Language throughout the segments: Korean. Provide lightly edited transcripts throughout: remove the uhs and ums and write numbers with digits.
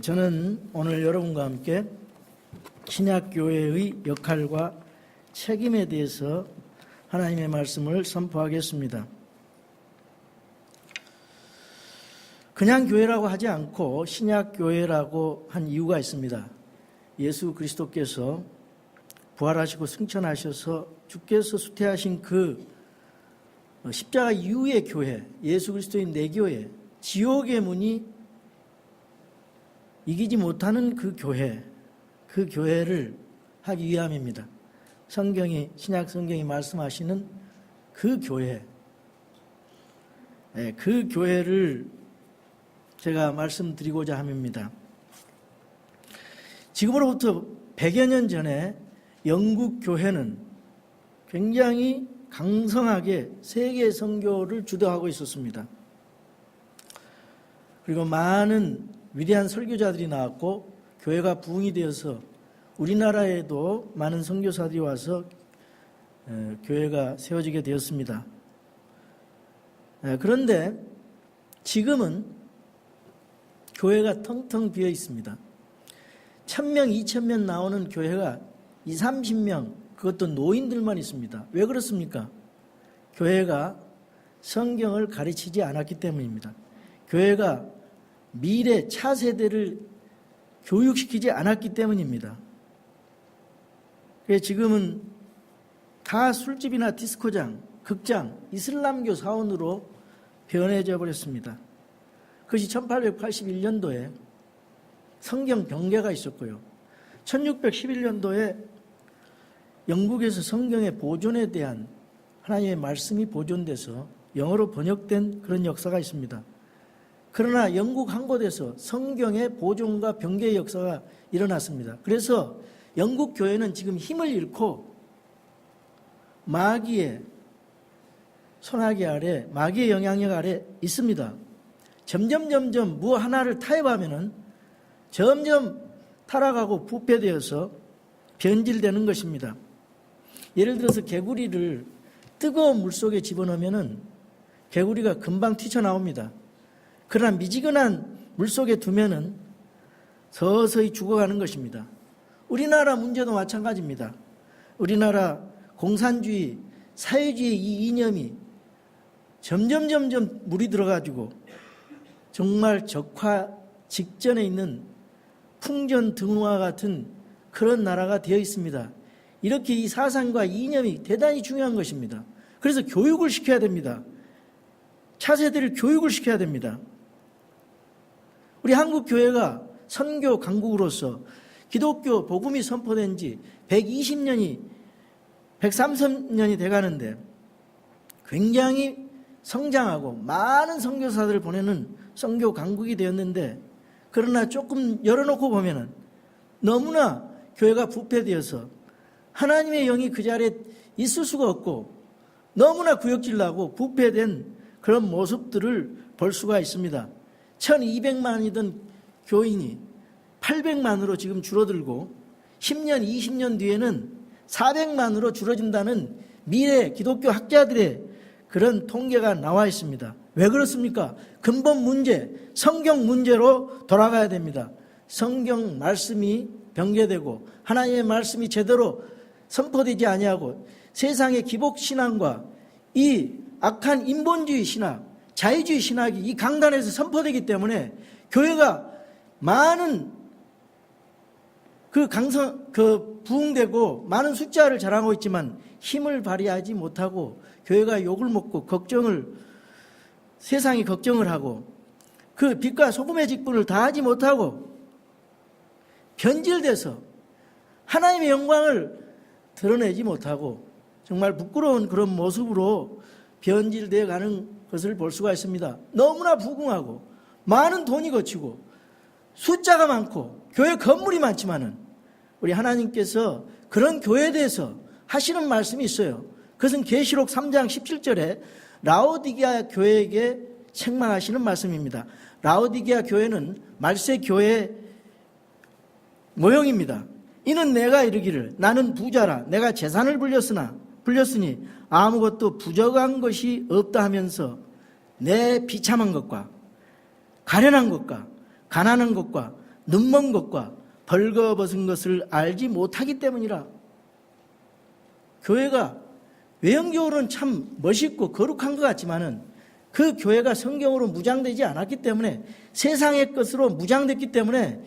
저는 오늘 여러분과 함께 신약교회의 역할과 책임에 대해서 하나님의 말씀을 선포하겠습니다. 그냥 교회라고 하지 않고 신약교회라고 한 이유가 있습니다. 예수 그리스도께서 부활하시고 승천하셔서 주께서 수태하신 그 십자가 이후의 교회, 예수 그리스도의 내 교회, 지옥의 문이 이기지 못하는 그 교회를 하기 위함입니다. 신약 성경이 말씀하시는 그 교회, 그 교회를 제가 말씀드리고자 합니다. 지금으로부터 100여 년 전에 영국 교회는 굉장히 강성하게 세계 선교를 주도하고 있었습니다. 그리고 많은 위대한 설교자들이 나왔고 교회가 부흥이 되어서 우리나라에도 많은 선교사들이 와서 교회가 세워지게 되었습니다. 그런데 지금은 교회가 텅텅 비어 있습니다. 1000명, 2000명 나오는 교회가 20, 30명, 그것도 노인들만 있습니다. 왜 그렇습니까? 교회가 성경을 가르치지 않았기 때문입니다. 교회가 미래 차세대를 교육시키지 않았기 때문입니다. 그래서 지금은 다 술집이나 디스코장, 극장, 이슬람교 사원으로 변해져 버렸습니다. 그것이 1881년도에 성경 병계가 있었고요. 1611년도에 영국에서 성경의 보존에 대한 하나님의 말씀이 보존돼서 영어로 번역된 그런 역사가 있습니다. 그러나 영국 한 곳에서 성경의 보존과 병계의 역사가 일어났습니다. 그래서 영국 교회는 지금 힘을 잃고 마귀의 손아귀 아래, 마귀의 영향력 아래 있습니다. 점점 뭐 하나를 타협하면은 점점 타락하고 부패되어서 변질되는 것입니다. 예를 들어서 개구리를 뜨거운 물 속에 집어넣으면은 개구리가 금방 튀쳐나옵니다. 그러나 미지근한 물 속에 두면은 서서히 죽어가는 것입니다. 우리나라 문제도 마찬가지입니다. 우리나라 공산주의, 사회주의 이 이념이 점점 물이 들어가지고 정말 적화 직전에 있는 풍전등화 같은 그런 나라가 되어 있습니다. 이렇게 이 사상과 이념이 대단히 중요한 것입니다. 그래서 교육을 시켜야 됩니다. 차세대를 교육을 시켜야 됩니다. 우리 한국 교회가 선교 강국으로서 기독교 복음이 선포된 지 120년이 130년이 돼가는데 굉장히 성장하고 많은 선교사들을 보내는 선교 강국이 되었는데, 그러나 조금 열어놓고 보면은 너무나 교회가 부패되어서 하나님의 영이 그 자리에 있을 수가 없고 너무나 구역질나고 부패된 그런 모습들을 볼 수가 있습니다. 1200만이던 교인이 800만으로 지금 줄어들고 10년, 20년 뒤에는 400만으로 줄어든다는 미래 기독교 학자들의 그런 통계가 나와 있습니다. 왜 그렇습니까? 근본 문제, 성경 문제로 돌아가야 됩니다. 성경 말씀이 병개되고 하나님의 말씀이 제대로 선포되지 아니하고 세상의 기복신앙과 이 악한 인본주의 신학, 자유주의 신학이 이 강단에서 선포되기 때문에 교회가 많은 부흥되고 많은 숫자를 자랑하고 있지만 힘을 발휘하지 못하고 교회가 욕을 먹고 세상이 걱정을 하고 그 빛과 소금의 직분을 다하지 못하고 변질돼서 하나님의 영광을 드러내지 못하고 정말 부끄러운 그런 모습으로 변질되어 가는 것을 볼 수가 있습니다. 너무나 부궁하고 많은 돈이 거치고 숫자가 많고 교회 건물이 많지만은 우리 하나님께서 그런 교회에 대해서 하시는 말씀이 있어요. 그것은 계시록 3장 17절에 라오디게아 교회에게 책망하시는 말씀입니다. 라오디게아 교회는 말세 교회 모형입니다. 이는 내가 이르기를 나는 부자라 내가 재산을 불렸으니 아무것도 부족한 것이 없다 하면서 내 비참한 것과 가련한 것과 가난한 것과 눈먼 것과 벌거벗은 것을 알지 못하기 때문이라. 교회가 외형적으로는 참 멋있고 거룩한 것 같지만은 그 교회가 성경으로 무장되지 않았기 때문에, 세상의 것으로 무장됐기 때문에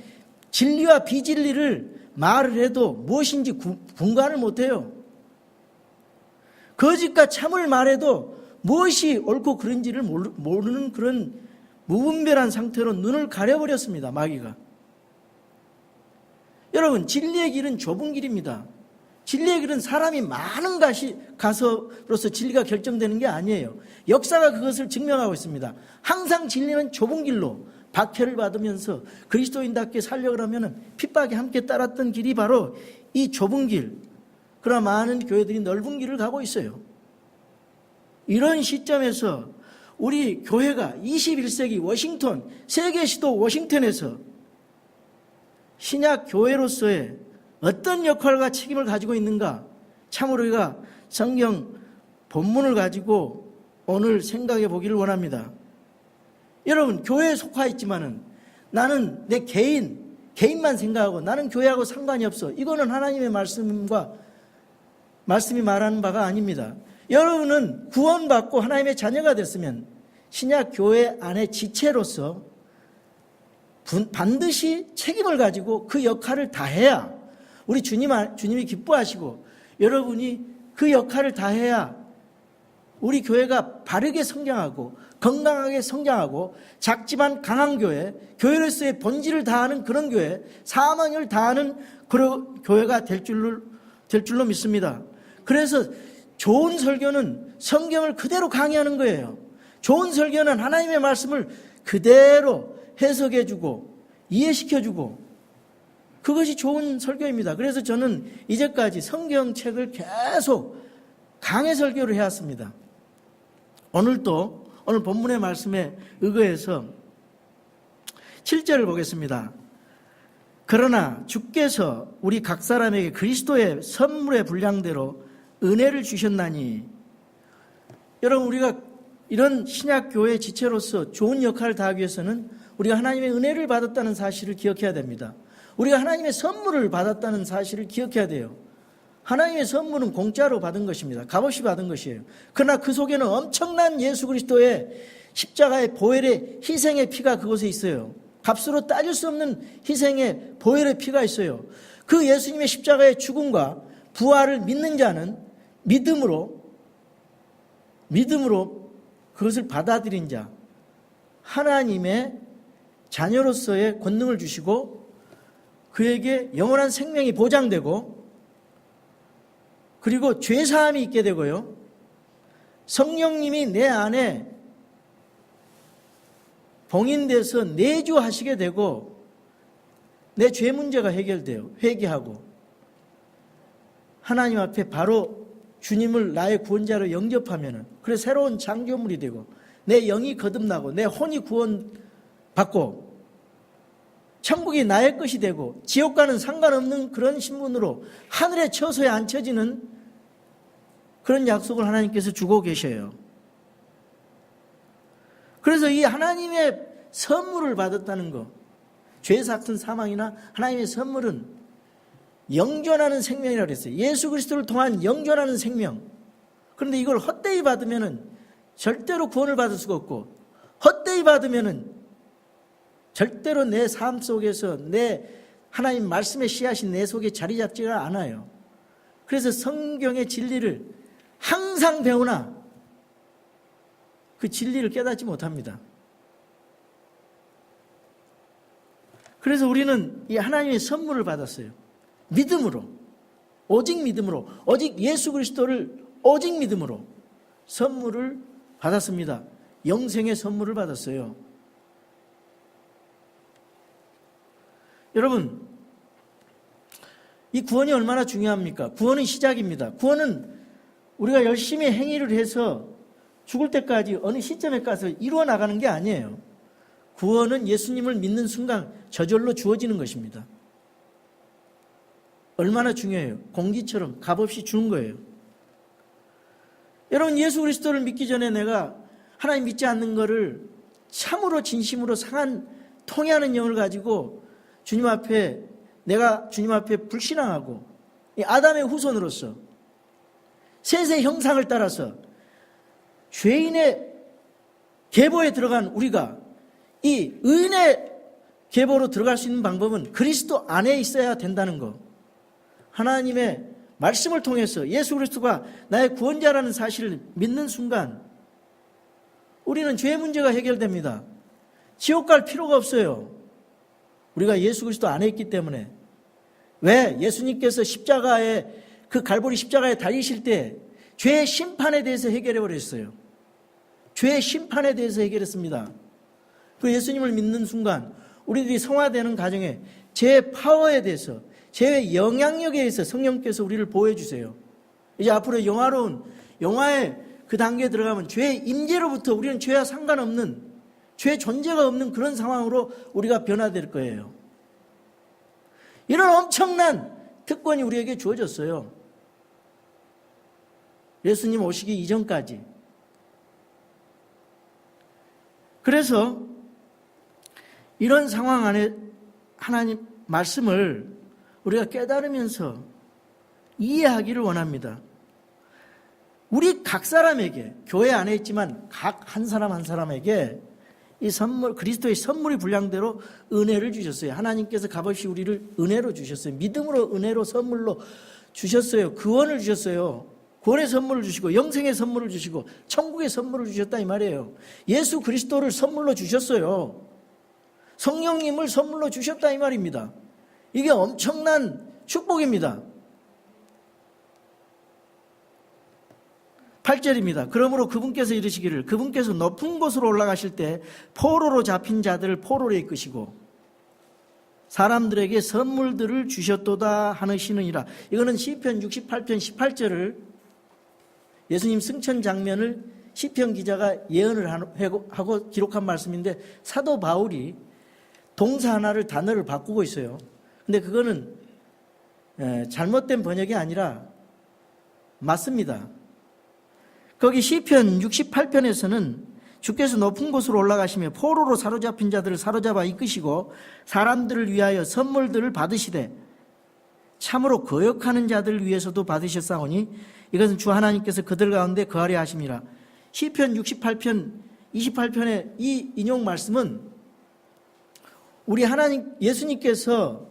진리와 비진리를 말을 해도 무엇인지 분간을 못해요. 거짓과 참을 말해도 무엇이 옳고 그른지를 모르는 그런 무분별한 상태로 눈을 가려버렸습니다, 마귀가. 여러분, 진리의 길은 좁은 길입니다. 진리의 길은 사람이 많은 가서로서 진리가 결정되는 게 아니에요. 역사가 그것을 증명하고 있습니다. 항상 진리는 좁은 길로 박해를 받으면서 그리스도인답게 살려고 하면 핍박이 함께 따랐던 길이 바로 이 좁은 길. 그러나 많은 교회들이 넓은 길을 가고 있어요. 이런 시점에서 우리 교회가 21세기 워싱턴, 세계 시도 워싱턴에서 신약 교회로서의 어떤 역할과 책임을 가지고 있는가? 참으로 우리가 성경 본문을 가지고 오늘 생각해 보기를 원합니다. 여러분, 교회에 속하 있지만은 나는 내 개인만 생각하고 나는 교회하고 상관이 없어. 이거는 하나님의 말씀이 말하는 바가 아닙니다. 여러분은 구원받고 하나님의 자녀가 됐으면 신약 교회 안의 지체로서 반드시 책임을 가지고 그 역할을 다해야 우리 주님이 기뻐하시고 여러분이 그 역할을 다해야 우리 교회가 바르게 성장하고 건강하게 성장하고 작지만 강한 교회, 교회로서의 본질을 다하는 그런 교회, 사명을 다하는 그런 교회가 될 줄로 믿습니다. 그래서 좋은 설교는 성경을 그대로 강의하는 거예요. 좋은 설교는 하나님의 말씀을 그대로 해석해주고 이해시켜주고, 그것이 좋은 설교입니다. 그래서 저는 이제까지 성경책을 계속 강해 설교를 해왔습니다. 오늘 본문의 말씀에 의거해서 7절을 보겠습니다. 그러나 주께서 우리 각 사람에게 그리스도의 선물의 분량대로 은혜를 주셨나니. 여러분, 우리가 이런 신약교회 지체로서 좋은 역할을 다하기 위해서는 우리가 하나님의 은혜를 받았다는 사실을 기억해야 됩니다. 우리가 하나님의 선물을 받았다는 사실을 기억해야 돼요. 하나님의 선물은 공짜로 받은 것입니다. 값없이 받은 것이에요. 그러나 그 속에는 엄청난 예수 그리스도의 십자가의 보혈의 희생의 피가 그곳에 있어요. 값으로 따질 수 없는 희생의 보혈의 피가 있어요. 그 예수님의 십자가의 죽음과 부활을 믿는 자는 믿음으로 그것을 받아들인 자, 하나님의 자녀로서의 권능을 주시고 그에게 영원한 생명이 보장되고, 그리고 죄사함이 있게 되고요, 성령님이 내 안에 봉인돼서 내주하시게 되고 내 죄 문제가 해결돼요. 회개하고 하나님 앞에 바로 주님을 나의 구원자로 영접하면은, 그래 새로운 창조물이 되고 내 영이 거듭나고 내 혼이 구원받고 천국이 나의 것이 되고 지옥과는 상관없는 그런 신분으로 하늘의 처소에 앉혀지는 그런 약속을 하나님께서 주고 계셔요. 그래서 이 하나님의 선물을 받았다는 것, 죄 같은 사망이나 하나님의 선물은 영존하는 생명이라고 그랬어요. 예수 그리스도를 통한 영존하는 생명. 그런데 이걸 헛되이 받으면은 절대로 구원을 받을 수가 없고, 헛되이 받으면은 절대로 내 삶 속에서 내 하나님 말씀의 씨앗이 내 속에 자리 잡지가 않아요. 그래서 성경의 진리를 항상 배우나 그 진리를 깨닫지 못합니다. 그래서 우리는 이 하나님의 선물을 받았어요. 믿음으로, 오직 믿음으로, 오직 예수 그리스도를 오직 믿음으로 선물을 받았습니다. 영생의 선물을 받았어요. 여러분, 이 구원이 얼마나 중요합니까? 구원은 시작입니다. 구원은 우리가 열심히 행위를 해서 죽을 때까지 어느 시점에 가서 이루어 나가는 게 아니에요. 구원은 예수님을 믿는 순간 저절로 주어지는 것입니다. 얼마나 중요해요. 공기처럼 값없이 주는 거예요. 여러분, 예수 그리스도를 믿기 전에 내가 하나님 믿지 않는 거를 참으로 진심으로 상한 통해하는 영을 가지고 내가 주님 앞에 불신앙하고 이 아담의 후손으로서 셋의 형상을 따라서 죄인의 계보에 들어간 우리가 이 의인의 계보로 들어갈 수 있는 방법은 그리스도 안에 있어야 된다는 것. 하나님의 말씀을 통해서 예수 그리스도가 나의 구원자라는 사실을 믿는 순간 우리는 죄 문제가 해결됩니다. 지옥 갈 필요가 없어요. 우리가 예수 그리스도 안에 있기 때문에. 왜? 예수님께서 그 갈보리 십자가에 달리실 때 죄의 심판에 대해서 해결해 버렸어요. 죄의 심판에 대해서 해결했습니다. 그 예수님을 믿는 순간 우리들이 성화되는 과정에 죄의 파워에 대해서, 죄의 영향력에 의해서 성령께서 우리를 보호해 주세요. 이제 앞으로 영화로운 영화의 그 단계에 들어가면 죄의 임재로부터 우리는 죄와 상관없는, 죄의 존재가 없는 그런 상황으로 우리가 변화될 거예요. 이런 엄청난 특권이 우리에게 주어졌어요. 예수님 오시기 이전까지. 그래서 이런 상황 안에 하나님 말씀을 우리가 깨달으면서 이해하기를 원합니다. 우리 각 사람에게, 교회 안에 있지만 각 한 사람 한 사람에게 이 선물, 그리스도의 선물이 분량대로 은혜를 주셨어요. 하나님께서 값없이 우리를 은혜로 주셨어요. 믿음으로, 은혜로, 선물로 주셨어요. 구원을 주셨어요. 구원의 선물을 주시고 영생의 선물을 주시고 천국의 선물을 주셨다 이 말이에요. 예수 그리스도를 선물로 주셨어요. 성령님을 선물로 주셨다 이 말입니다. 이게 엄청난 축복입니다. 8절입니다. 그러므로 그분께서 이르시기를 그분께서 높은 곳으로 올라가실 때 포로로 잡힌 자들을 포로로 이끄시고 사람들에게 선물들을 주셨도다 하시느니라. 이거는 시편 68편 18절을 예수님 승천 장면을 시편 기자가 예언을 하고 기록한 말씀인데 사도 바울이 동사 하나를 단어를 바꾸고 있어요. 근데 그거는 잘못된 번역이 아니라 맞습니다. 거기 시편 68편에서는 주께서 높은 곳으로 올라가시며 포로로 사로잡힌 자들을 사로잡아 이끄시고 사람들을 위하여 선물들을 받으시되 참으로 거역하는 자들을 위해서도 받으셨사오니 이것은 주 하나님께서 그들 가운데 거하려 하심이라. 시편 68편 28편의 이 인용 말씀은 우리 하나님 예수님께서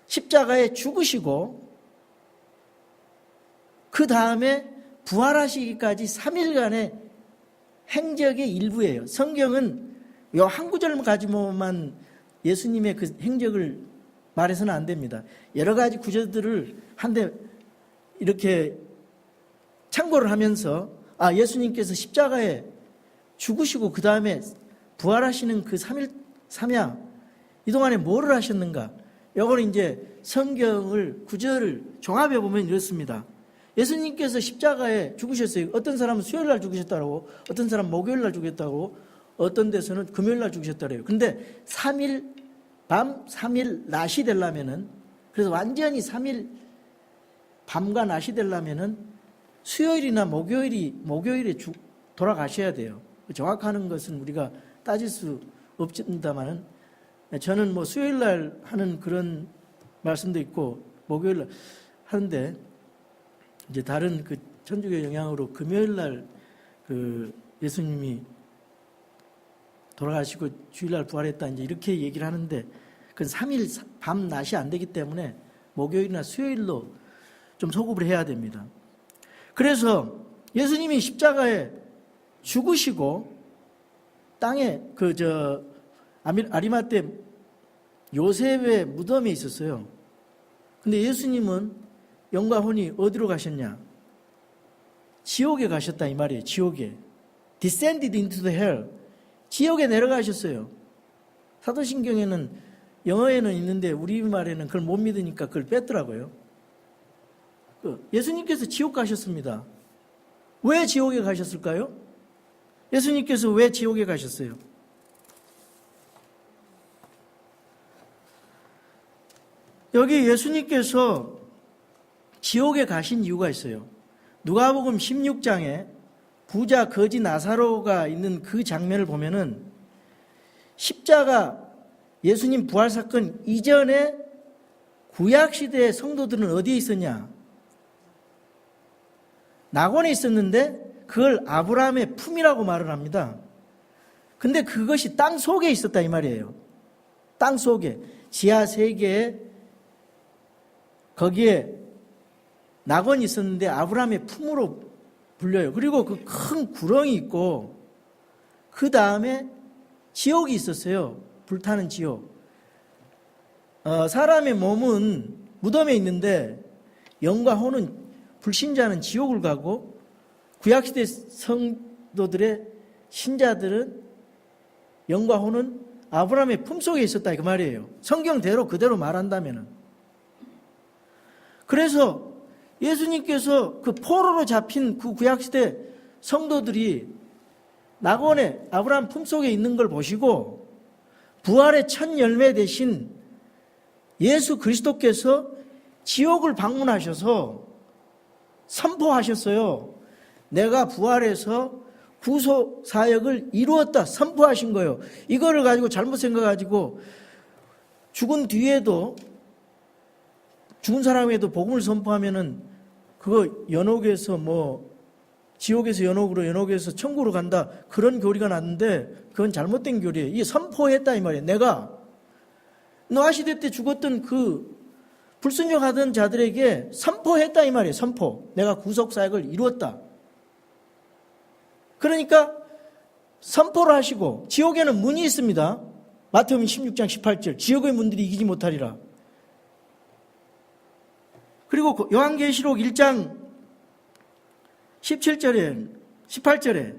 십자가에 죽으시고 그 다음에 부활하시기까지 3일간의 행적의 일부예요. 성경은 요 한 구절만 가지고만 예수님의 그 행적을 말해서는 안 됩니다. 여러 가지 구절들을 한데 이렇게 참고를 하면서 예수님께서 십자가에 죽으시고 그 다음에 부활하시는 그 3일 3야 이 동안에 뭐를 하셨는가? 요거는 이제 성경을 구절을 종합해 보면 이렇습니다. 예수님께서 십자가에 죽으셨어요. 어떤 사람은 수요일 날 죽으셨다고, 어떤 사람은 목요일 날 죽였다고, 어떤 데서는 금요일 날 죽으셨다래요. 근데 3일 밤, 3일 낮이 되려면은, 그래서 완전히 3일 밤과 낮이 되려면은 수요일이나 목요일에 돌아가셔야 돼요. 정확한 것은 우리가 따질 수 없습니다만은 저는 뭐 수요일 날 하는 그런 말씀도 있고 목요일 날 하는데 이제 다른 그 천주교 영향으로 금요일 날 그 예수님이 돌아가시고 주일날 부활했다 이제 이렇게 얘기를 하는데 그건 3일 밤 낮이 안 되기 때문에 목요일이나 수요일로 좀 소급을 해야 됩니다. 그래서 예수님이 십자가에 죽으시고 땅에 아리마대 요셉의 무덤에 있었어요. 근데 예수님은 영과 혼이 어디로 가셨냐? 지옥에 가셨다 이 말이에요. 지옥에. Descended into the hell. 지옥에 내려가셨어요. 사도신경에는 영어에는 있는데 우리말에는 그걸 못 믿으니까 그걸 뺐더라고요. 예수님께서 지옥 가셨습니다. 왜 지옥에 가셨을까요? 예수님께서 왜 지옥에 가셨어요? 여기 예수님께서 지옥에 가신 이유가 있어요. 누가복음 16장에 부자 거지 나사로가 있는 그 장면을 보면은 십자가 예수님 부활 사건 이전에 구약시대의 성도들은 어디에 있었냐? 낙원에 있었는데 그걸 아브라함의 품이라고 말을 합니다. 근데 그것이 땅 속에 있었다 이 말이에요. 땅 속에, 지하 세계에 거기에 낙원이 있었는데 아브라함의 품으로 불려요. 그리고 그 큰 구렁이 있고 그 다음에 지옥이 있었어요. 불타는 지옥. 사람의 몸은 무덤에 있는데 영과 혼은, 불신자는 지옥을 가고 구약시대 성도들의 신자들은 영과 혼은 아브라함의 품속에 있었다 그 말이에요. 성경대로 그대로 말한다면은. 그래서 예수님께서 그 포로로 잡힌 그 구약시대 성도들이 낙원에 아브라함 품속에 있는 걸 보시고 부활의 첫 열매 대신 예수 그리스도께서 지옥을 방문하셔서 선포하셨어요. 내가 부활해서 구속 사역을 이루었다 선포하신 거예요. 이거를 가지고 잘못 생각가지고 죽은 뒤에도, 죽은 사람에도 복음을 선포하면은 그거 연옥에서 지옥에서 연옥으로, 연옥에서 천국으로 간다, 그런 교리가 났는데 그건 잘못된 교리예요. 이게 선포했다 이 말이에요. 내가 노아시대 때 죽었던 그 불순종하던 자들에게 선포했다 이 말이에요. 선포. 내가 구속사역을 이루었다. 그러니까 선포를 하시고, 지옥에는 문이 있습니다. 마태복음 16장 18절 지옥의 문들이 이기지 못하리라. 그리고 요한계시록 1장 17절에 18절에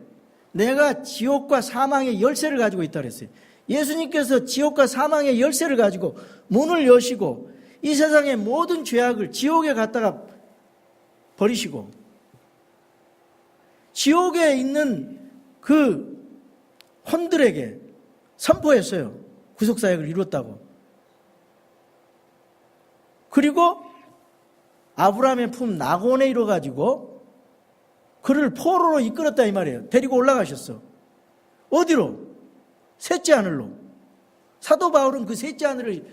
내가 지옥과 사망의 열쇠를 가지고 있다 그랬어요. 예수님께서 지옥과 사망의 열쇠를 가지고 문을 여시고 이 세상의 모든 죄악을 지옥에 갖다가 버리시고 지옥에 있는 그 혼들에게 선포했어요. 구속사역을 이뤘다고. 그리고 아브라함의 품 낙원에 이뤄가지고 그를 포로로 이끌었다 이 말이에요. 데리고 올라가셨어. 어디로? 셋째 하늘로. 사도 바울은 그 셋째 하늘을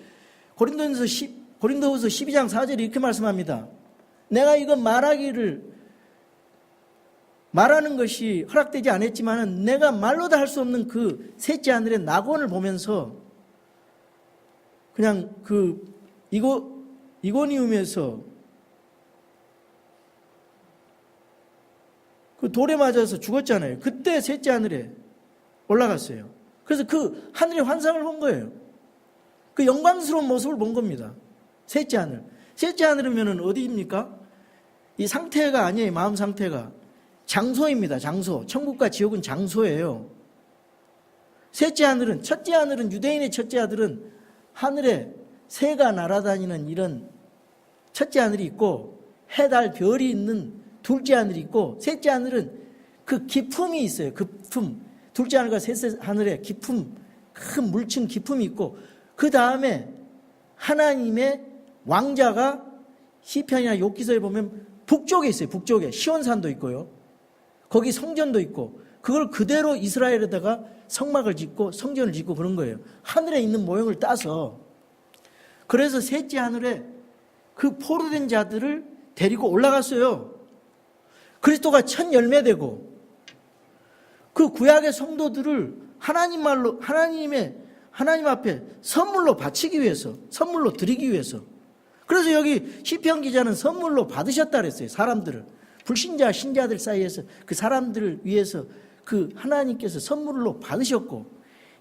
고린도후서 12장 4절에 이렇게 말씀합니다. 내가 이건 말하는 것이 허락되지 않았지만 내가 말로도 할 수 없는 그 셋째 하늘의 낙원을 보면서 그냥 그 이고니움에서 그 돌에 맞아서 죽었잖아요. 그때 셋째 하늘에 올라갔어요. 그래서 그 하늘의 환상을 본 거예요. 그 영광스러운 모습을 본 겁니다. 셋째 하늘. 셋째 하늘이면 어디입니까? 이 상태가 아니에요. 마음 상태가. 장소입니다. 장소. 천국과 지옥은 장소예요. 셋째 하늘은, 첫째 하늘은, 유대인의 첫째 아들은 하늘에 새가 날아다니는 이런 첫째 하늘이 있고 해, 달, 별이 있는 둘째 하늘이 있고 셋째 하늘은 그 기품이 있어요. 기품. 둘째 하늘과 셋째 하늘에 기품, 큰 물층 기품이 있고 그 다음에 하나님의 왕자가 시편이나 욥기서에 보면 북쪽에 있어요. 북쪽에 시온산도 있고요. 거기 성전도 있고 그걸 그대로 이스라엘에다가 성막을 짓고 성전을 짓고 그런 거예요. 하늘에 있는 모형을 따서. 그래서 셋째 하늘에 그 포로된 자들을 데리고 올라갔어요. 그리스도가 첫 열매되고 그 구약의 성도들을 하나님 앞에 선물로 바치기 위해서, 선물로 드리기 위해서. 그래서 여기 시편 기자는 선물로 받으셨다 그랬어요. 사람들을. 불신자, 신자들 사이에서 그 사람들을 위해서 그 하나님께서 선물로 받으셨고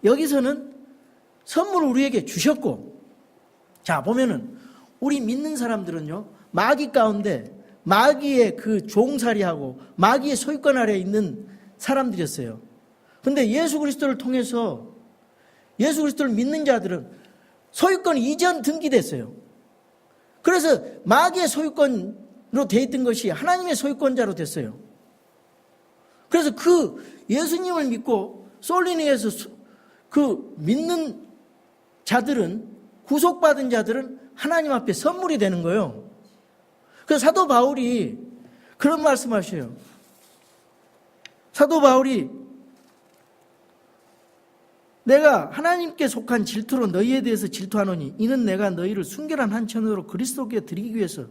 여기서는 선물을 우리에게 주셨고. 자, 보면은 우리 믿는 사람들은요, 마귀 가운데 마귀의 그 종살이하고 마귀의 소유권 아래에 있는 사람들이었어요. 근데 예수 그리스도를 통해서 예수 그리스도를 믿는 자들은 소유권 이전 등기됐어요. 그래서 마귀의 소유권으로 돼 있던 것이 하나님의 소유권자로 됐어요. 그래서 그 예수님을 믿고 솔리니에서 그 믿는 자들은, 구속받은 자들은 하나님 앞에 선물이 되는 거예요. 그래서 사도 바울이 그런 말씀하셔요. 사도 바울이 내가 하나님께 속한 질투로 너희에 대해서 질투하노니 이는 내가 너희를 순결한 한 천으로 그리스도께 드리기 위해서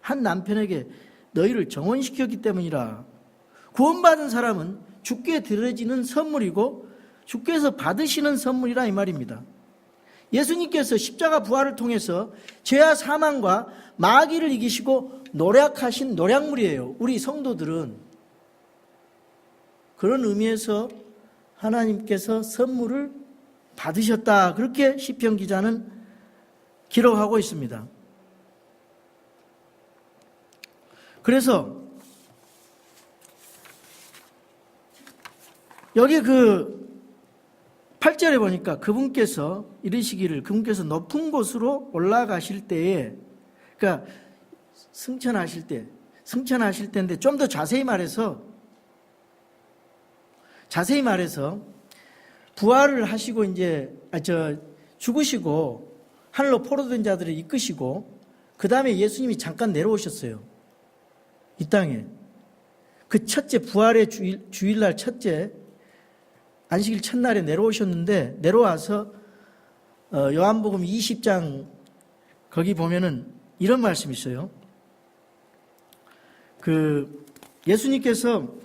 한 남편에게 너희를 정혼시켰기 때문이라. 구원받은 사람은 주께 드려지는 선물이고 주께서 받으시는 선물이라 이 말입니다. 예수님께서 십자가 부활을 통해서 죄와 사망과 마귀를 이기시고 노력하신 노략물이에요. 우리 성도들은 그런 의미에서 하나님께서 선물을 받으셨다. 그렇게 시편 기자는 기록하고 있습니다. 그래서 여기 8절에 보니까 그분께서 이르시기를 그분께서 높은 곳으로 올라가실 때에, 그러니까 승천하실 때인데 좀 더 자세히 말해서 부활을 하시고 이제 죽으시고 하늘로 포로된 자들을 이끄시고 그 다음에 예수님이 잠깐 내려오셨어요. 이 땅에. 그 첫째 부활의 주일날 첫째 안식일 첫날에 내려오셨는데 내려와서 요한복음 20장 거기 보면은 이런 말씀이 있어요. 예수님께서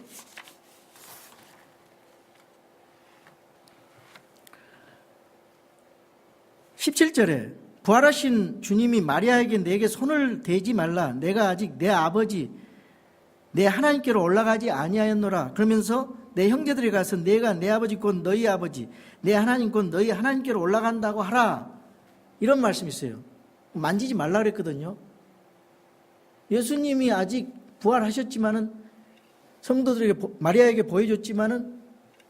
17절에 부활하신 주님이 마리아에게 내게 손을 대지 말라. 내가 아직 내 아버지 내 하나님께로 올라가지 아니하였노라. 그러면서 내 형제들이 가서 내가 내 아버지 곧 너희 아버지 내 하나님 곧 너희 하나님께로 올라간다고 하라. 이런 말씀이 있어요. 만지지 말라 그랬거든요. 예수님이 아직 부활하셨지만은 성도들에게 마리아에게 보여줬지만은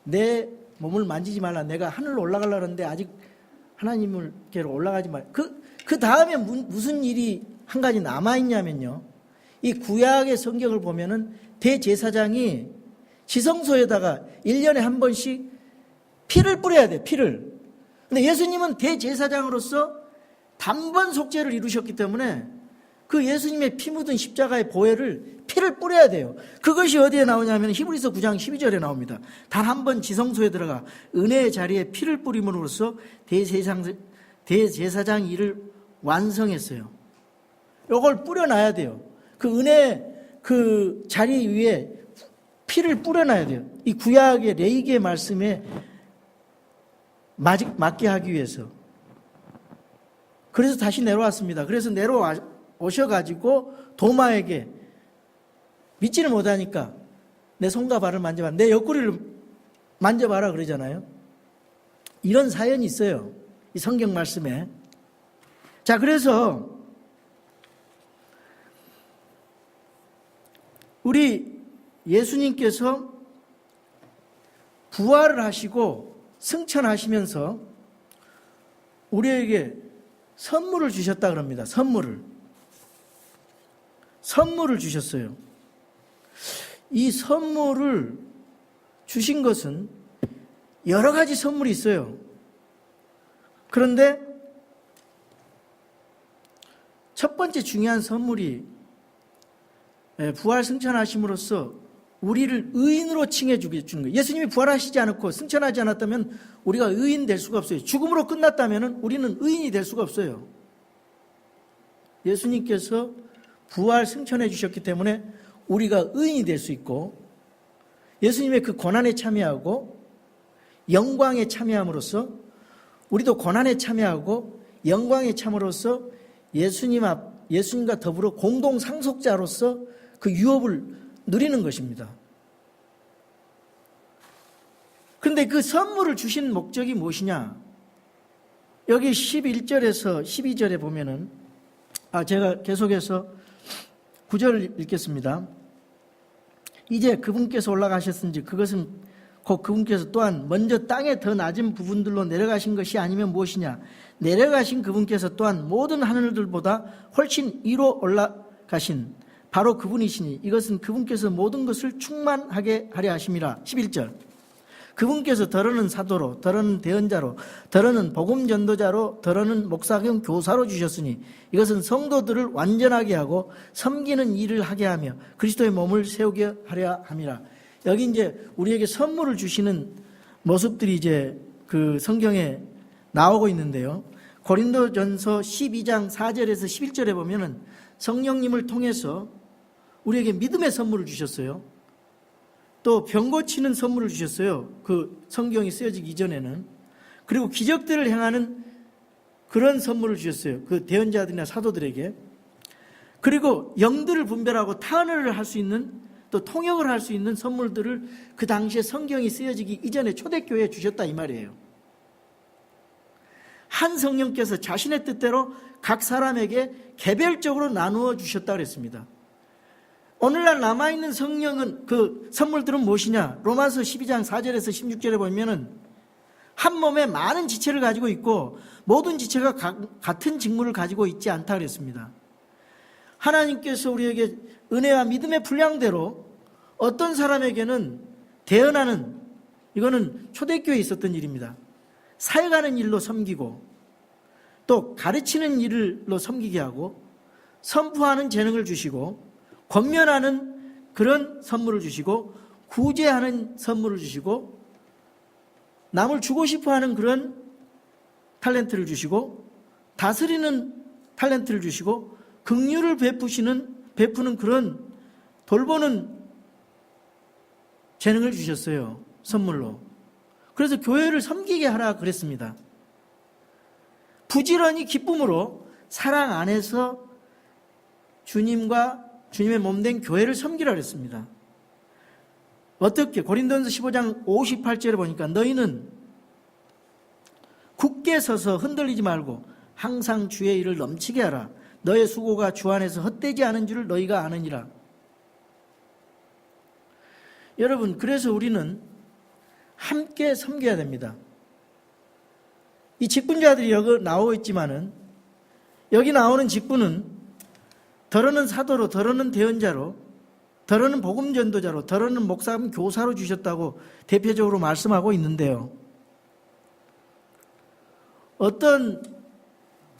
내 몸을 만지지 말라. 내가 하늘로 올라가려고 하는데 아직 하나님께로 올라가지 말라. 그 다음에 무슨 일이 한 가지 남아있냐면요. 이 구약의 성경을 보면은 대제사장이 지성소에다가 1년에 한 번씩 피를 뿌려야 돼, 피를. 근데 예수님은 대제사장으로서 단번 속죄를 이루셨기 때문에 그 예수님의 피 묻은 십자가의 보혈을 피를 뿌려야 돼요. 그것이 어디에 나오냐면 히브리서 9장 12절에 나옵니다. 단 한 번 지성소에 들어가 은혜의 자리에 피를 뿌림으로써 대제사장 일을 완성했어요. 이걸 뿌려놔야 돼요. 그 은혜 그 자리 위에 피를 뿌려놔야 돼요. 이 구약의 레위기의 말씀에 맞게 하기 위해서. 그래서 다시 내려왔습니다. 그래서 내려오셔가지고 도마에게 믿지를 못하니까 내 손과 발을 만져봐, 내 옆구리를 만져봐라 그러잖아요. 이런 사연이 있어요. 이 성경 말씀에. 자, 그래서 우리 예수님께서 부활을 하시고 승천하시면서 우리에게 선물을 주셨다 그럽니다. 선물을 주셨어요. 이 선물을 주신 것은 여러 가지 선물이 있어요. 그런데 첫 번째 중요한 선물이 부활 승천하심으로써 우리를 의인으로 칭해 주는 거예요. 예수님이 부활하시지 않았고 승천하지 않았다면 우리가 의인 될 수가 없어요. 죽음으로 끝났다면 우리는 의인이 될 수가 없어요. 예수님께서 부활 승천해 주셨기 때문에 우리가 의인이 될 수 있고 예수님의 그 고난에 참여하고 영광에 참여함으로써 우리도 고난에 참여하고 영광에 참으로써 예수님과 더불어 공동 상속자로서 그 유업을 누리는 것입니다. 그런데 그 선물을 주신 목적이 무엇이냐? 여기 11절에서 12절에 보면은 제가 계속해서 9절을 읽겠습니다. 이제 그분께서 올라가셨은지 그것은 곧 그분께서 또한 먼저 땅의 더 낮은 부분들로 내려가신 것이 아니면 무엇이냐? 내려가신 그분께서 또한 모든 하늘들보다 훨씬 위로 올라가신 바로 그분이시니 이것은 그분께서 모든 것을 충만하게 하려 하심이라. 11절. 그분께서 더러는 사도로, 더러는 대언자로, 더러는 복음 전도자로, 더러는 목사 겸 교사로 주셨으니 이것은 성도들을 완전하게 하고 섬기는 일을 하게 하며 그리스도의 몸을 세우게 하려 함이라. 여기 이제 우리에게 선물을 주시는 모습들이 이제 그 성경에 나오고 있는데요. 고린도전서 12장 4절에서 11절에 보면은 성령님을 통해서 우리에게 믿음의 선물을 주셨어요. 또 병 고치는 선물을 주셨어요. 그 성경이 쓰여지기 이전에는. 그리고 기적들을 행하는 그런 선물을 주셨어요. 그 대언자들이나 사도들에게. 그리고 영들을 분별하고 탄원을 할 수 있는, 또 통역을 할 수 있는 선물들을 그 당시에 성경이 쓰여지기 이전에 초대교회에 주셨다 이 말이에요. 한 성령께서 자신의 뜻대로 각 사람에게 개별적으로 나누어 주셨다 그랬습니다. 오늘날 남아있는 성령은 그 선물들은 무엇이냐? 로마서 12장 4절에서 16절에 보면은 한 몸에 많은 지체를 가지고 있고 모든 지체가 같은 직무를 가지고 있지 않다 그랬습니다. 하나님께서 우리에게 은혜와 믿음의 분량대로 어떤 사람에게는 대언하는, 이거는 초대교회에 있었던 일입니다. 사역하는 일로 섬기고 또 가르치는 일로 섬기게 하고 선포하는 재능을 주시고 권면하는 그런 선물을 주시고 구제하는 선물을 주시고 남을 주고 싶어하는 그런 탤런트를 주시고 다스리는 탤런트를 주시고 긍휼을 베푸는 그런 돌보는 재능을 주셨어요. 선물로. 그래서 교회를 섬기게 하라 그랬습니다. 부지런히 기쁨으로 사랑 안에서 주님과 주님의 몸된 교회를 섬기라 그랬습니다. 어떻게? 고린도전서 15장 58절에 보니까 너희는 굳게 서서 흔들리지 말고 항상 주의 일을 넘치게 하라. 너의 수고가 주 안에서 헛되지 않은 줄을 너희가 아느니라. 여러분, 그래서 우리는 함께 섬겨야 됩니다. 이 직분자들이 여기 나오고 있지만은 여기 나오는 직분은 더러는 사도로, 더러는 대언자로, 더러는 복음전도자로, 더러는 목사님 교사로 주셨다고 대표적으로 말씀하고 있는데요. 어떤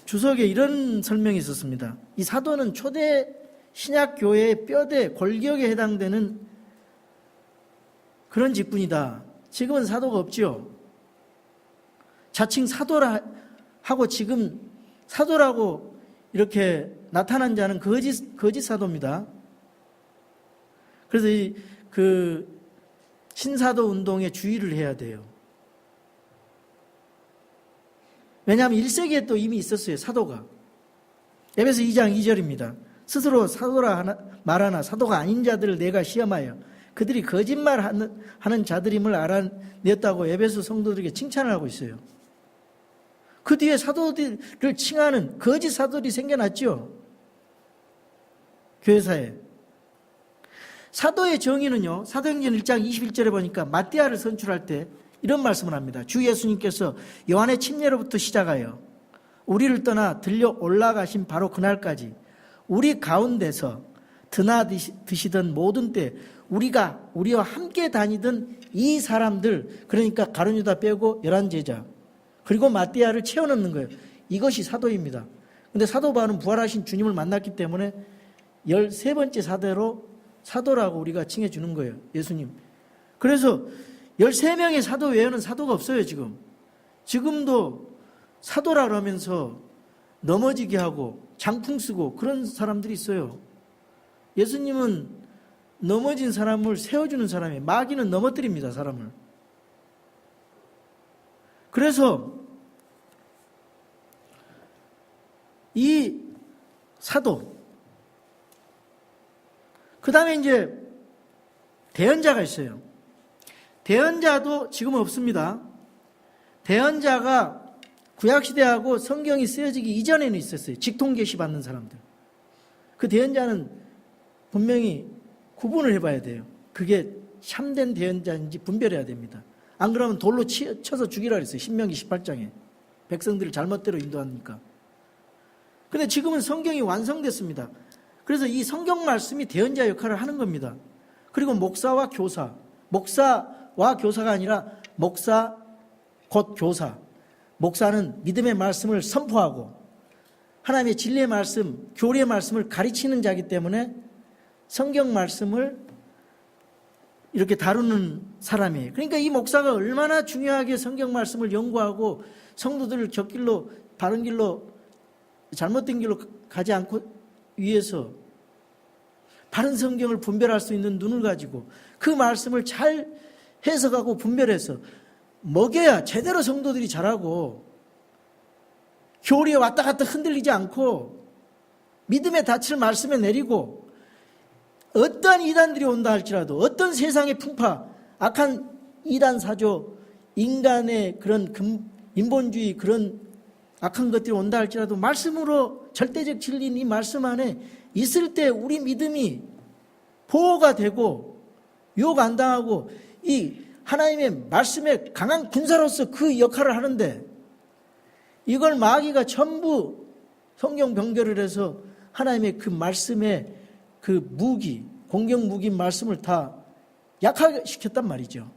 주석에 이런 설명이 있었습니다. 이 사도는 초대 신약교회의 뼈대, 골격에 해당되는 그런 직분이다. 지금은 사도가 없죠. 자칭 사도라 하고 지금 사도라고 이렇게 나타난 자는 거짓 사도입니다. 그래서 그 신사도 운동에 주의를 해야 돼요. 왜냐하면 1세기에 또 이미 있었어요. 사도가. 에베소 2장 2절입니다. 스스로 사도라 말하나 사도가 아닌 자들을 내가 시험하여 그들이 거짓말하는 자들임을 알아냈다고 에베소 성도들에게 칭찬을 하고 있어요. 그 뒤에 사도들을 칭하는 거짓 사도들이 생겨났죠. 교회사에. 사도의 정의는요, 사도행전 1장 21절에 보니까 마띠아를 선출할 때 이런 말씀을 합니다. 주 예수님께서 요한의 침례로부터 시작하여 우리를 떠나 들려 올라가신 바로 그날까지 우리 가운데서 드나 드시던 모든 때 우리와 함께 다니던 이 사람들, 그러니까 가룟 유다 빼고 11제자, 그리고 마띠아를 채워넣는 거예요. 이것이 사도입니다. 근데 사도 바울은 부활하신 주님을 만났기 때문에 13번째 사도라고 우리가 칭해주는 거예요. 예수님. 그래서 13명의 사도 외에는 사도가 없어요. 지금도 사도라고 하면서 넘어지게 하고 장풍 쓰고 그런 사람들이 있어요. 예수님은 넘어진 사람을 세워주는 사람이에요. 마귀는 넘어뜨립니다. 사람을. 그래서 이 사도, 그 다음에 이제 대언자가 있어요. 대언자도 지금은 없습니다. 대언자가 구약시대하고 성경이 쓰여지기 이전에는 있었어요. 직통계시 받는 사람들. 그 대언자는 분명히 구분을 해봐야 돼요. 그게 참된 대언자인지 분별해야 됩니다. 안 그러면 돌로 쳐서 죽이라 그랬어요. 신명기 18장에. 백성들을 잘못대로 인도하니까. 근데 지금은 성경이 완성됐습니다. 그래서 이 성경 말씀이 대언자 역할을 하는 겁니다. 그리고 목사와 교사. 목사와 교사가 아니라 목사 곧 교사. 목사는 믿음의 말씀을 선포하고 하나님의 진리의 말씀, 교리의 말씀을 가르치는 자이기 때문에 성경 말씀을 이렇게 다루는 사람이에요. 그러니까 이 목사가 얼마나 중요하게 성경 말씀을 연구하고 성도들을 곁길로, 바른 길로, 잘못된 길로 가지 않고 위해서 바른 성경을 분별할 수 있는 눈을 가지고 그 말씀을 잘 해석하고 분별해서 먹여야 제대로 성도들이 자라고 교리에 왔다 갔다 흔들리지 않고 믿음의 닻을 말씀에 내리고 어떠한 이단들이 온다 할지라도 어떤 세상의 풍파, 악한 이단 사조, 인간의 그런 인본주의 그런 악한 것들이 온다 할지라도 말씀으로 절대적 진리인 이 말씀 안에 있을 때 우리 믿음이 보호가 되고 유혹 안 당하고 이 하나님의 말씀의 강한 군사로서 그 역할을 하는데 이걸 마귀가 전부 성경 변결을 해서 하나님의 그 말씀의 그 무기, 공격 무기인 말씀을 다 약화시켰단 말이죠.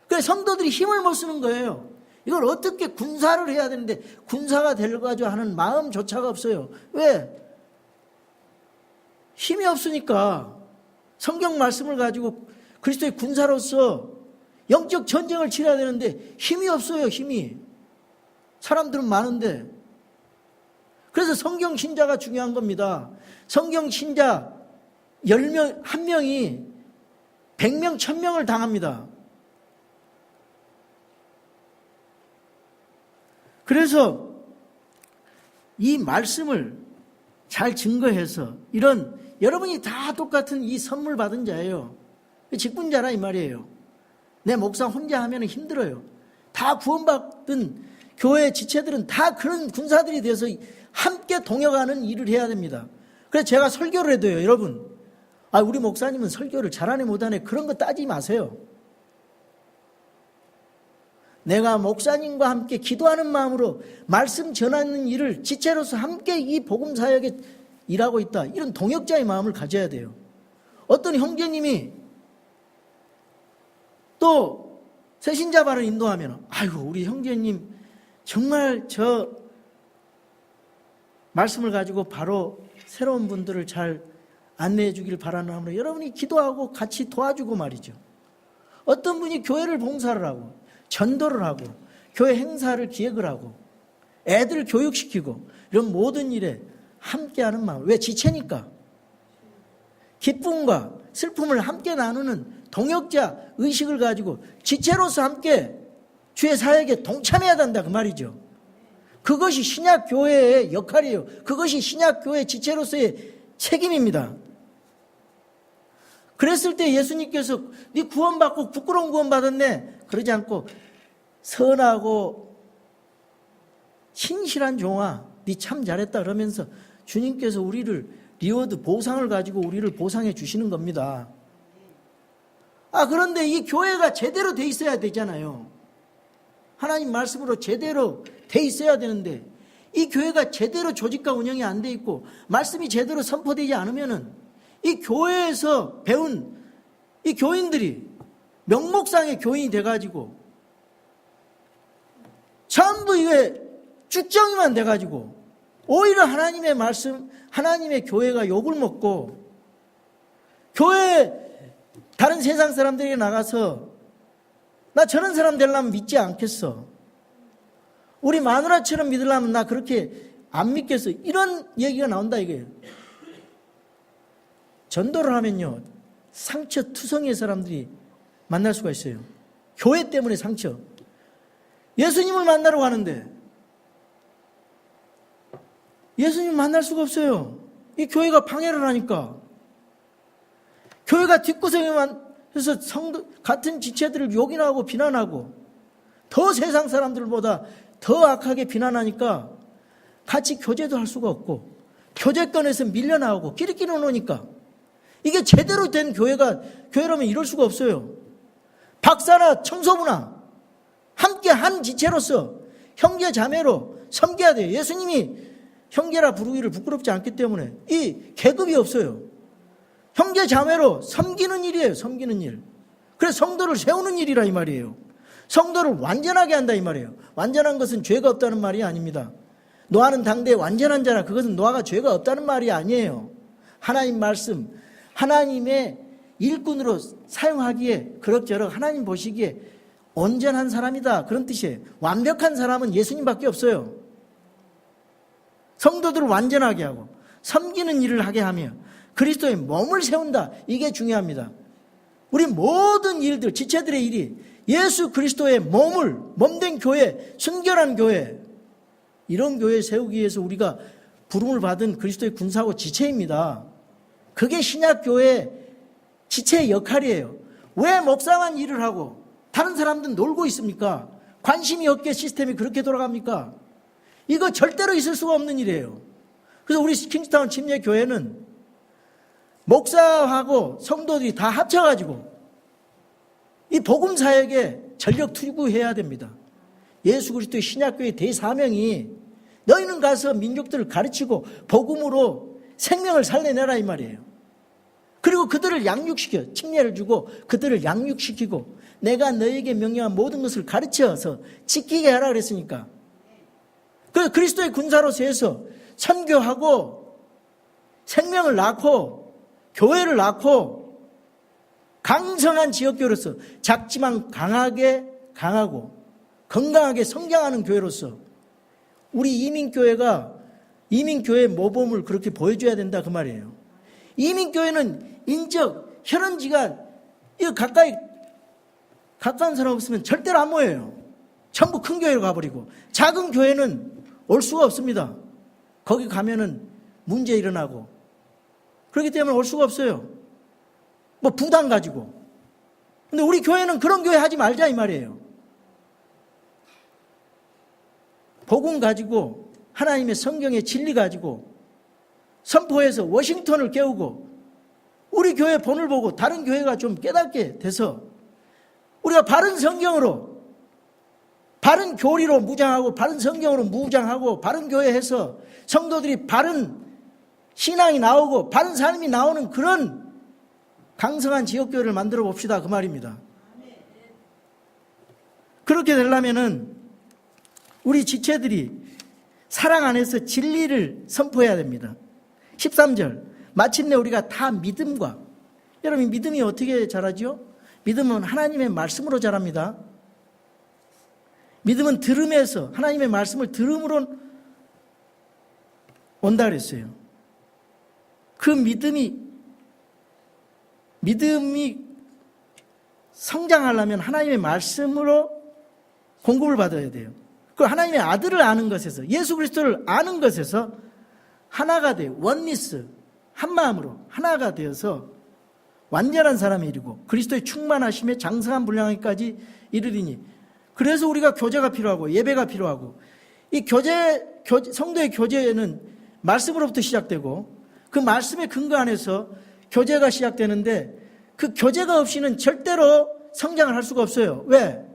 그래서 성도들이 힘을 못 쓰는 거예요. 이걸 어떻게 군사를 해야 되는데 군사가 되려고 하는 마음조차가 없어요. 왜? 힘이 없으니까 성경 말씀을 가지고 그리스도의 군사로서 영적 전쟁을 치러야 되는데 힘이 없어요. 힘이. 사람들은 많은데. 그래서 성경 신자가 중요한 겁니다. 성경 신자 10명, 1명이 100명, 1000명을 당합니다. 그래서 이 말씀을 잘 증거해서 이런 여러분이 다 똑같은 이 선물 받은 자예요. 직분자라 이 말이에요. 내 목사 혼자 하면 힘들어요. 다 구원받은 교회 지체들은 다 그런 군사들이 돼서 함께 동역하는 일을 해야 됩니다. 그래서 제가 설교를 해도요, 여러분. 우리 목사님은 설교를 잘하네 못하네 그런 거 따지지 마세요. 내가 목사님과 함께 기도하는 마음으로 말씀 전하는 일을 지체로서 함께 이 복음 사역에 일하고 있다. 이런 동역자의 마음을 가져야 돼요. 어떤 형제님이 또 새신자 발을 인도하면 아이고 우리 형제님 정말 저 말씀을 가지고 바로 새로운 분들을 잘 안내해 주길 바라는 마음으로 여러분이 기도하고 같이 도와주고 말이죠. 어떤 분이 교회를 봉사를 하고 전도를 하고 교회 행사를 기획을 하고 애들 교육시키고 이런 모든 일에 함께하는 마음. 왜? 지체니까. 기쁨과 슬픔을 함께 나누는 동역자 의식을 가지고 지체로서 함께 주의 사역에 동참해야 된다 그 말이죠. 그것이 신약교회의 역할이에요. 그것이 신약교회 지체로서의 책임입니다. 그랬을 때 예수님께서 네 구원받고 부끄러운 구원 받았네 그러지 않고 선하고 신실한 종아 네 참 잘했다 그러면서 주님께서 우리를 리워드 보상을 가지고 우리를 보상해 주시는 겁니다. 그런데 이 교회가 제대로 돼 있어야 되잖아요. 하나님 말씀으로 제대로 돼 있어야 되는데 이 교회가 제대로 조직과 운영이 안 돼 있고 말씀이 제대로 선포되지 않으면은 이 교회에서 배운 이 교인들이 명목상의 교인이 돼가지고 전부 이게 쭉정이만 돼가지고 오히려 하나님의 말씀, 하나님의 교회가 욕을 먹고 교회 다른 세상 사람들에게 나가서 나 저런 사람 되려면 믿지 않겠어. 우리 마누라처럼 믿으려면 나 그렇게 안 믿겠어. 이런 얘기가 나온다 이거예요. 전도를 하면요. 상처투성이의 사람들이 만날 수가 있어요. 교회 때문에 상처. 예수님을 만나러 가는데 예수님 만날 수가 없어요. 이 교회가 방해를 하니까. 교회가 뒷구석에만 해서 성도 같은 지체들을 욕이나 하고 비난하고 더 세상 사람들보다 더 악하게 비난하니까 같이 교제도 할 수가 없고 교제권에서 밀려나오고 끼리끼리 노니까 이게 제대로 된 교회라면 이럴 수가 없어요. 박사나 청소부나 함께 한 지체로서 형제 자매로 섬겨야 돼요. 예수님이 형제라 부르기를 부끄럽지 않기 때문에 이 계급이 없어요. 형제 자매로 섬기는 일이에요. 섬기는 일. 그래서 성도를 세우는 일이라 이 말이에요. 성도를 완전하게 한다 이 말이에요. 완전한 것은 죄가 없다는 말이 아닙니다. 노아는 당대에 완전한 자라. 그것은 노아가 죄가 없다는 말이 아니에요. 하나님 말씀, 하나님의 일꾼으로 사용하기에 그럭저럭 하나님 보시기에 온전한 사람이다, 그런 뜻이에요. 완벽한 사람은 예수님밖에 없어요. 성도들을 완전하게 하고 섬기는 일을 하게 하며 그리스도의 몸을 세운다, 이게 중요합니다. 우리 모든 일들, 지체들의 일이 예수 그리스도의 몸된 교회, 순결한 교회, 이런 교회 세우기 위해서 우리가 부름을 받은 그리스도의 군사고 지체입니다. 그게 신약교회 지체의 역할이에요. 왜 목사만 일을 하고 다른 사람들은 놀고 있습니까? 관심이 없게 시스템이 그렇게 돌아갑니까? 이거 절대로 있을 수가 없는 일이에요. 그래서 우리 킹스타운 침례교회는 목사하고 성도들이 다 합쳐가지고 이 복음 사역에 전력 투구해야 됩니다. 예수 그리스도의 신약교회의 대사명이 너희는 가서 민족들을 가르치고 복음으로 생명을 살려내라, 이 말이에요. 그리고 그들을 양육시켜, 침례를 주고 그들을 양육시키고 내가 너에게 명령한 모든 것을 가르쳐서 지키게 하라 그랬으니까. 그 그리스도의 군사로서 해서 선교하고 생명을 낳고 교회를 낳고 강성한 지역교회로서 작지만 강하게 강하고 건강하게 성장하는 교회로서 우리 이민교회의 모범을 그렇게 보여줘야 된다, 그 말이에요. 이민교회는 인적, 혈연지가 이거 가까운 사람 없으면 절대로 안 모여요. 전부 큰 교회로 가버리고 작은 교회는 올 수가 없습니다. 거기 가면은 문제 일어나고 그렇기 때문에 올 수가 없어요. 뭐 부담 가지고. 근데 우리 교회는 그런 교회 하지 말자, 이 말이에요. 복음 가지고 하나님의 성경의 진리 가지고 선포해서 워싱턴을 깨우고 우리 교회 본을 보고 다른 교회가 좀 깨닫게 돼서 우리가 바른 성경으로, 바른 교리로 무장하고 바른 성경으로 무장하고 바른 교회에서 성도들이 바른 신앙이 나오고 바른 삶이 나오는 그런 강성한 지역교회를 만들어 봅시다, 그 말입니다. 그렇게 되려면은 우리 지체들이 사랑 안에서 진리를 선포해야 됩니다. 13절, 마침내 우리가 다 믿음과, 여러분 믿음이 어떻게 자라죠? 믿음은 하나님의 말씀으로 자랍니다. 믿음은 들음에서, 하나님의 말씀을 들음으로 온다 그랬어요. 그 믿음이 성장하려면 하나님의 말씀으로 공급을 받아야 돼요. 그 하나님의 아들을 아는 것에서, 예수 그리스도를 아는 것에서 하나가 돼요. 원리스, 한 마음으로 하나가 되어서 완전한 사람이 이르고 그리스도의 충만하심에 장성한 분량까지 이르리니. 그래서 우리가 교제가 필요하고 예배가 필요하고, 이 성도의 교제는 말씀으로부터 시작되고 그 말씀의 근거 안에서 교제가 시작되는데 그 교제가 없이는 절대로 성장을 할 수가 없어요. 왜?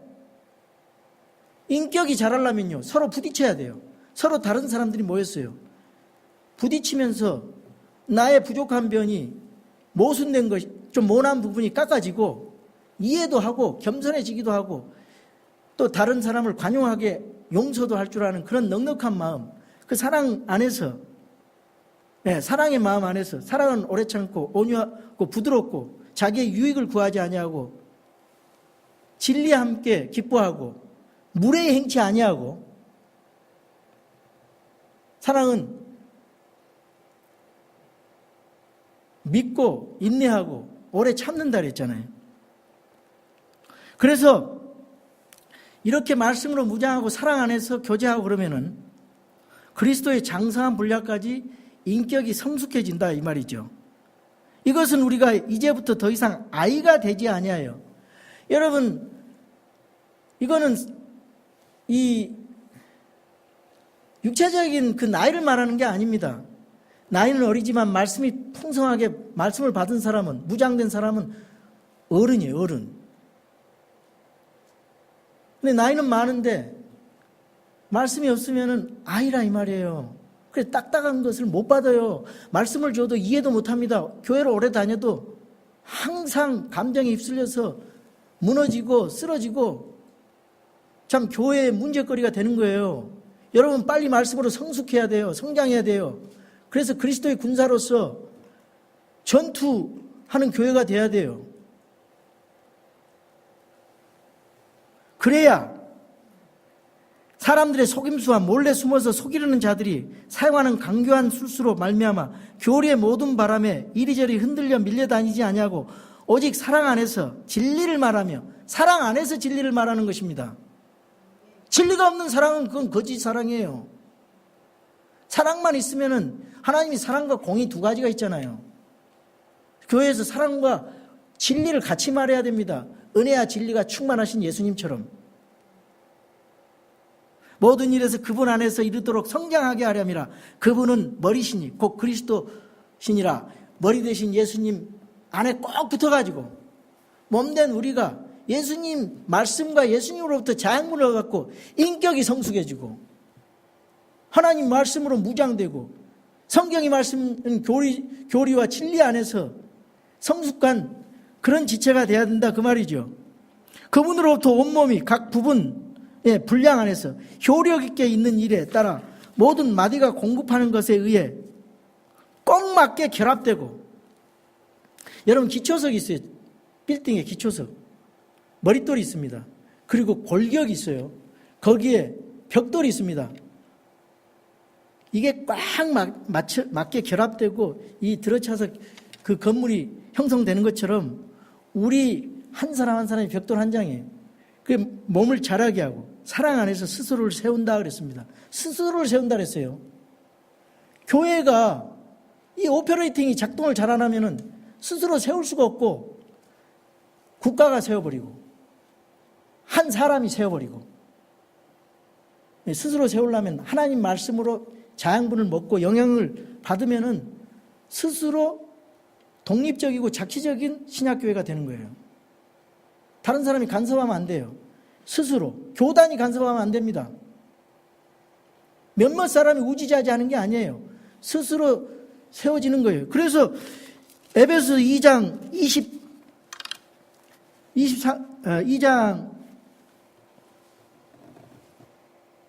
인격이 자라려면요, 서로 부딪혀야 돼요. 서로 다른 사람들이 모였어요. 부딪히면서 나의 부족한 면이 모순된 것, 좀 모난 부분이 깎아지고 이해도 하고 겸손해지기도 하고 또 다른 사람을 관용하게 용서도 할 줄 아는 그런 넉넉한 마음, 그 사랑 안에서, 사랑의 마음 안에서, 사랑은 오래 참고 온유하고 부드럽고 자기의 유익을 구하지 아니하고 진리와 함께 기뻐하고 무례히 행치 아니하고, 사랑은 믿고 인내하고 오래 참는다 그랬잖아요. 그래서 이렇게 말씀으로 무장하고 사랑 안에서 교제하고 그러면은 그리스도의 장성한 분량까지 인격이 성숙해진다, 이 말이죠. 이것은 우리가 이제부터 더 이상 아이가 되지 아니하여, 여러분 이거는 이 육체적인 그 나이를 말하는 게 아닙니다. 나이는 어리지만 말씀이 풍성하게 말씀을 받은 사람은, 무장된 사람은 어른이에요, 어른. 근데 나이는 많은데 말씀이 없으면은 아이라, 이 말이에요. 그래, 딱딱한 것을 못 받아요. 말씀을 줘도 이해도 못 합니다. 교회를 오래 다녀도 항상 감정에 휩쓸려서 무너지고 쓰러지고 참 교회의 문제거리가 되는 거예요. 여러분 빨리 말씀으로 성숙해야 돼요. 성장해야 돼요. 그래서 그리스도의 군사로서 전투하고 하는 교회가 돼야 돼요. 그래야 사람들의 속임수와 몰래 숨어서 속이려는 자들이 사용하는 강교한 술수로 말미암아 교리의 모든 바람에 이리저리 흔들려 밀려다니지 아니하고 오직 사랑 안에서 진리를 말하며 사랑 안에서 진리를 말하는 것입니다. 진리가 없는 사랑은 그건 거짓 사랑이에요. 사랑만 있으면은 하나님이 사랑과 공의 두 가지가 있잖아요. 교회에서 사랑과 진리를 같이 말해야 됩니다. 은혜와 진리가 충만하신 예수님처럼. 모든 일에서 그분 안에서 이르도록 성장하게 하려니라. 그분은 머리시니 곧 그리스도시니라. 머리 대신 예수님 안에 꼭 붙어가지고 몸된 우리가 예수님 말씀과 예수님으로부터 자양분을 얻고 인격이 성숙해지고 하나님 말씀으로 무장되고 성경이 말씀은 교리와 진리 안에서 성숙한 그런 지체가 돼야 된다 그 말이죠. 그분으로부터 온몸이 각 부분의 분량 안에서 효력 있게 있는 일에 따라 모든 마디가 공급하는 것에 의해 꼭 맞게 결합되고, 여러분 기초석이 있어요. 빌딩에 기초석 머릿돌이 있습니다. 그리고 골격이 있어요. 거기에 벽돌이 있습니다. 이게 꽉 맞게 결합되고 이 들어차서 그 건물이 형성되는 것처럼 우리 한 사람 한 사람이 벽돌 한 장이에요. 그 몸을 자라게 하고 사랑 안에서 스스로를 세운다 그랬습니다. 스스로를 세운다 그랬어요. 교회가 이 오퍼레이팅이 작동을 잘 안 하면은 스스로 세울 수가 없고 국가가 세워버리고 한 사람이 세워버리고, 스스로 세우려면 하나님 말씀으로 자양분을 먹고 영향을 받으면은 스스로 독립적이고 자치적인 신약교회가 되는 거예요. 다른 사람이 간섭하면 안 돼요. 스스로 교단이 간섭하면 안 됩니다. 몇몇 사람이 우지자지하는 게 아니에요. 스스로 세워지는 거예요. 그래서 에베소 2장 2장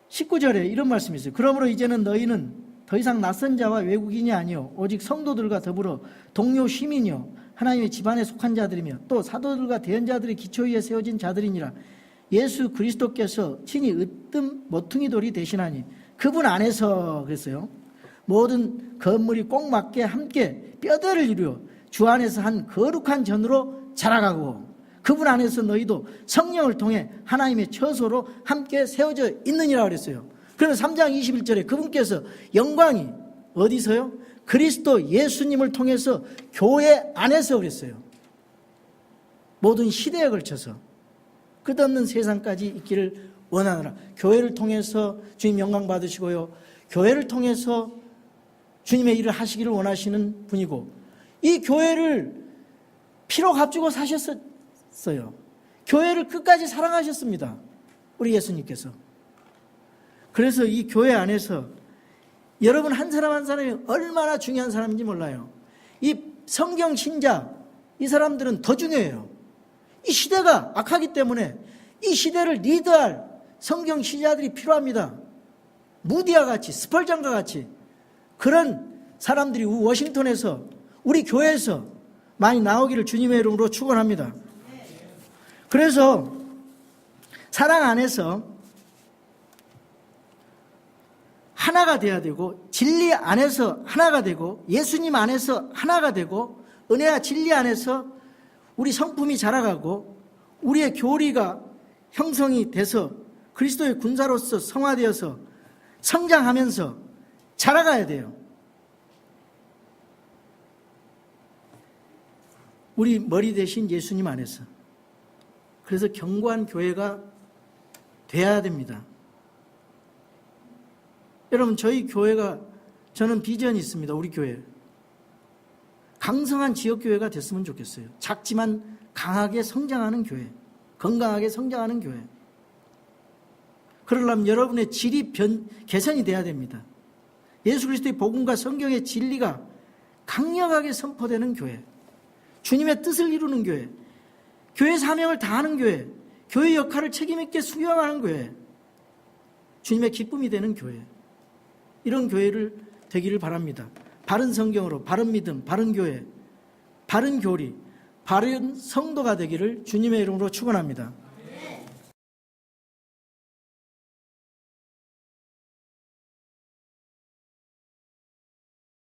19절에 이런 말씀이 있어요. 그러므로 이제는 너희는 더 이상 낯선 자와 외국인이 아니요 오직 성도들과 더불어 동료 시민이요 하나님의 집안에 속한 자들이며 또 사도들과 대언자들의 기초 위에 세워진 자들이니라. 예수 그리스도께서 친히 으뜸 모퉁이 돌이 되시나니 그분 안에서, 그랬어요, 모든 건물이 꼭 맞게 함께 뼈대를 이루어 주 안에서 한 거룩한 전으로 자라가고 그분 안에서 너희도 성령을 통해 하나님의 처소로 함께 세워져 있느니라 그랬어요. 그러면 3장 21절에 그분께서 영광이 어디서요? 그리스도 예수님을 통해서 교회 안에서 그랬어요. 모든 시대에 걸쳐서 끝없는 세상까지 있기를 원하노라. 교회를 통해서 주님 영광 받으시고요, 교회를 통해서 주님의 일을 하시기를 원하시는 분이고, 이 교회를 피로 값주고 사셨어요. 교회를 끝까지 사랑하셨습니다. 우리 예수님께서. 그래서 이 교회 안에서 여러분 한 사람 한 사람이 얼마나 중요한 사람인지 몰라요. 이 성경 신자, 이 사람들은 더 중요해요. 이 시대가 악하기 때문에 이 시대를 리드할 성경 신자들이 필요합니다. 무디와 같이, 스펄전과 같이 그런 사람들이 워싱턴에서 우리 교회에서 많이 나오기를 주님의 이름으로 축원합니다. 그래서 사랑 안에서 하나가 돼야 되고, 진리 안에서 하나가 되고, 예수님 안에서 하나가 되고, 은혜와 진리 안에서 우리 성품이 자라가고 우리의 교리가 형성이 돼서 그리스도의 군사로서 성화되어서 성장하면서 자라가야 돼요. 우리 머리 대신 예수님 안에서. 그래서 견고한 교회가 돼야 됩니다. 여러분, 저희 교회가, 저는 비전이 있습니다. 우리 교회 강성한 지역교회가 됐으면 좋겠어요. 작지만 강하게 성장하는 교회, 건강하게 성장하는 교회. 그러려면 여러분의 질이 개선이 돼야 됩니다. 예수 그리스도의 복음과 성경의 진리가 강력하게 선포되는 교회, 주님의 뜻을 이루는 교회, 교회 사명을 다하는 교회, 교회 역할을 책임있게 수행하는 교회, 주님의 기쁨이 되는 교회, 이런 교회를 되기를 바랍니다. 바른 성경으로, 바른 믿음, 바른 교회, 바른 교리, 바른 성도가 되기를 주님의 이름으로 축원합니다.